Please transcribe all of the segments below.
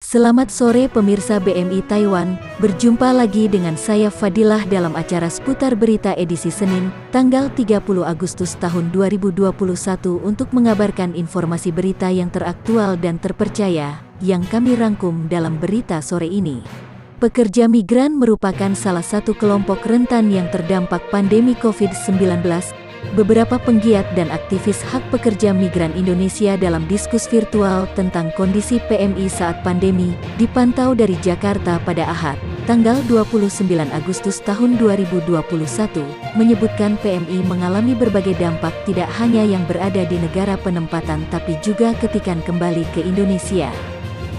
Selamat sore pemirsa BMI Taiwan, berjumpa lagi dengan saya Fadilah dalam acara seputar berita edisi Senin, tanggal 30 Agustus tahun 2021 untuk mengabarkan informasi berita yang teraktual dan terpercaya, yang kami rangkum dalam berita sore ini. Pekerja migran merupakan salah satu kelompok rentan yang terdampak pandemi COVID-19. Beberapa penggiat dan aktivis hak pekerja migran Indonesia dalam diskus virtual tentang kondisi PMI saat pandemi dipantau dari Jakarta pada Ahad, tanggal 29 Agustus tahun 2021, menyebutkan PMI mengalami berbagai dampak tidak hanya yang berada di negara penempatan tapi juga ketika kembali ke Indonesia.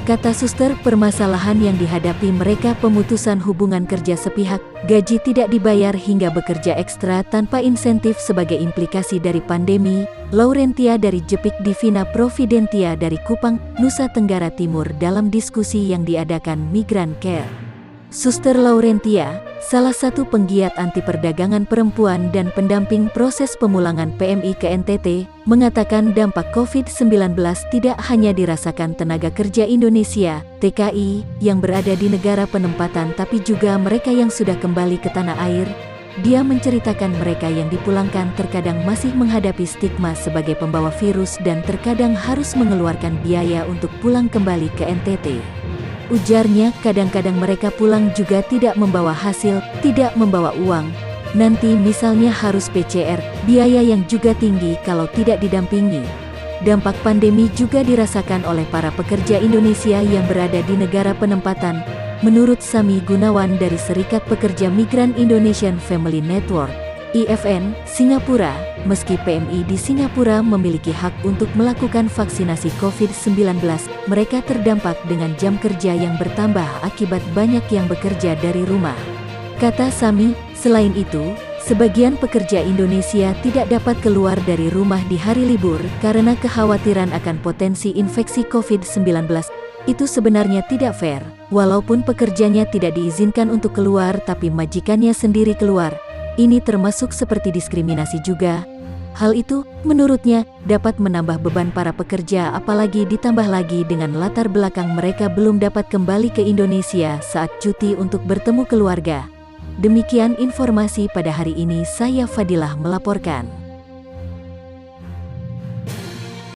Kata suster, permasalahan yang dihadapi mereka pemutusan hubungan kerja sepihak, gaji tidak dibayar hingga bekerja ekstra tanpa insentif sebagai implikasi dari pandemi. Laurentia dari Jepik Divina Providentia dari Kupang, Nusa Tenggara Timur dalam diskusi yang diadakan Migran Care. Suster Laurentia, salah satu penggiat anti perdagangan perempuan dan pendamping proses pemulangan PMI ke NTT, mengatakan dampak COVID-19 tidak hanya dirasakan tenaga kerja Indonesia, TKI, yang berada di negara penempatan tapi juga mereka yang sudah kembali ke tanah air. Dia menceritakan mereka yang dipulangkan terkadang masih menghadapi stigma sebagai pembawa virus dan terkadang harus mengeluarkan biaya untuk pulang kembali ke NTT. Ujarnya, kadang-kadang mereka pulang juga tidak membawa hasil, tidak membawa uang. Nanti misalnya harus PCR, biaya yang juga tinggi kalau tidak didampingi. Dampak pandemi juga dirasakan oleh para pekerja Indonesia yang berada di negara penempatan. Menurut Sami Gunawan dari Serikat Pekerja Migran Indonesian Family Network, IFN, Singapura, meski PMI di Singapura memiliki hak untuk melakukan vaksinasi COVID-19, mereka terdampak dengan jam kerja yang bertambah akibat banyak yang bekerja dari rumah. Kata Sami, selain itu, sebagian pekerja Indonesia tidak dapat keluar dari rumah di hari libur karena kekhawatiran akan potensi infeksi COVID-19. Itu sebenarnya tidak fair, walaupun pekerjanya tidak diizinkan untuk keluar tapi majikannya sendiri keluar. Ini termasuk seperti diskriminasi juga. Hal itu, menurutnya, dapat menambah beban para pekerja apalagi ditambah lagi dengan latar belakang mereka belum dapat kembali ke Indonesia saat cuti untuk bertemu keluarga. Demikian informasi pada hari ini, saya Fadilah melaporkan.